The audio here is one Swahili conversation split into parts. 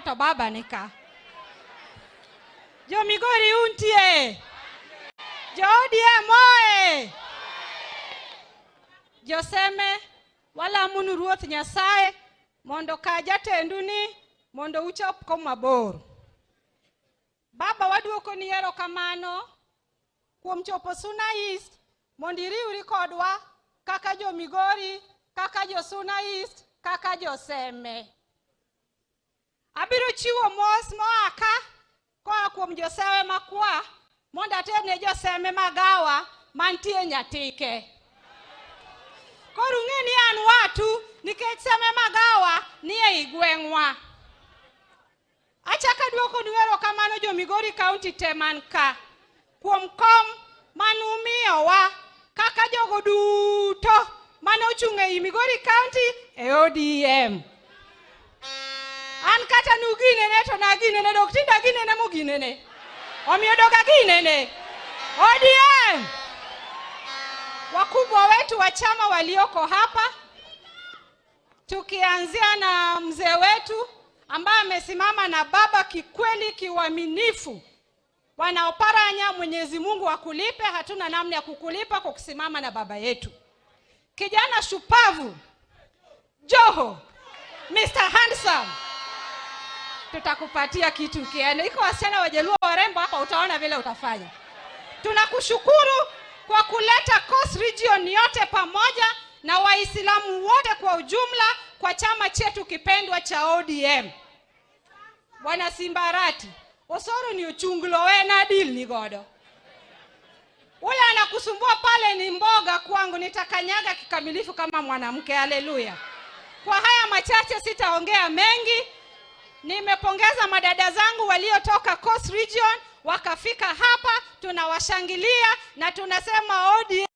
Migori to baba nika. Jo Migori untie. Jo ODM oe. Jo Seme wala munu Ruoth Nyasaye mondo ka jatendu ni mondo uchop komabor. Baba waduoko ni erokamano kuom chopo Suna East mondo iriwri kodwa kaka jo Migori, kaka jo Suna East, kaka jo Seme. Abiro chiwo mos moaka koa kuom jo Sewe makwa mondo aterne jo Seme magawa mantie Nyatike. Koro ng'eni an watu nikech Seme magawa ni ei gweng'wa. Achaka duoko ni erokamano jo Migori County temanka kuom kom manumiyowa kaka jogo duto mane ochung' ei Migori County e ODM. An kata nuginene to naginene dok tinda ginene moginene. Omiyo doga ginene. ODM! Wakubwa wetu wa chama walioko hapa, tukianzia na mzee wetu ambaye amesimama na baba kikweli kiuaminifu. Wanaoparanya, Mwenyezi Mungu akulipe, hatuna namna ya kukulipa kwa kusimama na baba yetu. Kijana shupavu Joho, Mr. Handsome, tutakupatia kitu kiene. Iko wasichana wajeluo warembo hapa, utaona vile utafanya. Tunakushukuru kwa kuleta Coast Region yote pamoja na Waislamu wote kwa ujumla kwa chama chetu kipendwa cha ODM. Bwana Simbarati, osoro ni uchungulo we na deal ni godo. Ule anakusumbua pale ni mboga kwangu, nitakanyaga kikamilifu kama mwanamke. Haleluya. Kwa haya machache sitaongea mengi. Nimepongeza madada zangu waliotoka Coast Region wakafika hapa, tunawashangilia na tunasema ODM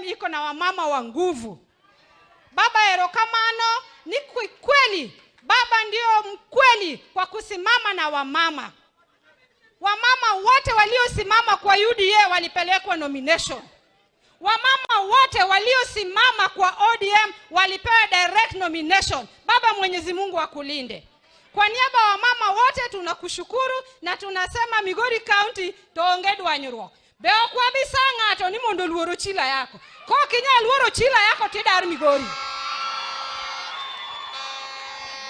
iko na wamama wa nguvu. Baba erokamano, ni kweli baba ndio mkweli kwa kusimama na wamama. Wamama wote waliosimama kwa UDA walipelekwa nomination. Wamama wote waliosimama kwa ODM walipewa direct nomination. Baba, Mwenyezi Mungu akulinde. Kwa niaba wa mama wote tunakushukuru na tunasema Migori County toongedwa nyuruok. Beo kwa bisanga to ni mondo luoro chila yako. Ko kinya luoro chila yako tidar Migori.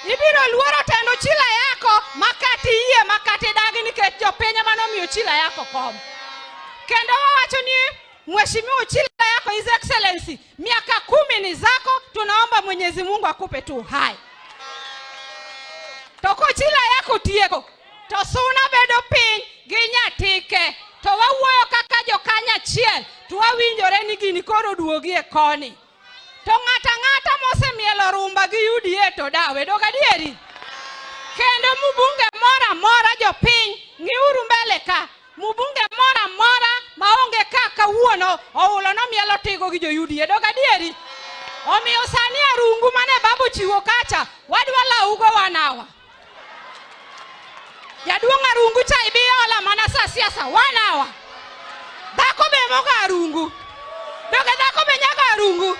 Ibiro luoro tendo chila yako makati iye makati dagi nikech jopenya manomiyo chila yako kom. Kendo wawacho ni Mheshimiwa chila yako His Excellency, miaka 10 ni zako, tunaomba Mwenyezi Mungu akupe tu hai. Toko chila yako tieko, to Suna bedo piny gi Nyatike, to wawuoyo kaka jokanya chiel, to wawinjore ni gini koro duogi e koni. To ng'ata mosemielo rumba gi UDA to dawe, dog adieri. Kendo mubunge mora jopiny, ng'iuru mbele ka. Mubunge mora maonge kaka wuono oulo no mielo tigo gi jo UDA, dog adieri. Omiyo sani arungu mane babu chiwo kacha wadwa laugo wanawa. Jaduong' arungu cha ibiola mana sa siasa wanawa. Dhako be moga arungu. Doge dhako be nyaga arungu.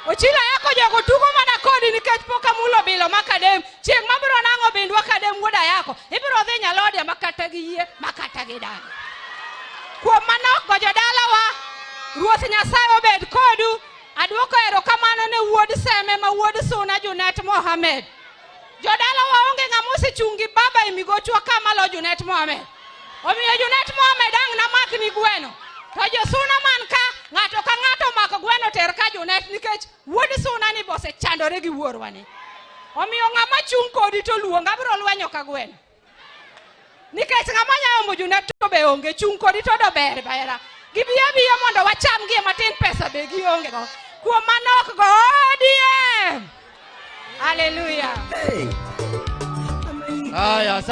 Ochila yako jogo tugo mana kodi nikech poka mulo bilo makadem. Chieng' mabiro nang'o bindwa kadem wuoda yako. Ibiro dhi Nyalode makata gi yie makata gi dala. Kuom manok go jodalawa, Ruoth Nyasaye obed kodu. Aduoko erokamano ne wuod Seme ma wuod Suna Junet Mohamed. Jodala waonge ng'amusi chungi baba imigochwa kama lo Junet Mohamed. Omiyo Junet Mohamed ang' na makni gweno. To jo Suna man ka ng'ato ka ng'ato mako gweno ter ka Junet nikech wuod Suna ni bose chandore gi wuorwa ni. Omiyo ng'ama chung kodi to luonga biro lwenyo ka gweno. Nikech ng'ama nyaomo Junet to be onge chung kodi to do ber bera. Gibiya mondo wacham gi matin pesa be gi onge go. Kuom manok go ODM. Hallelujah. Hey.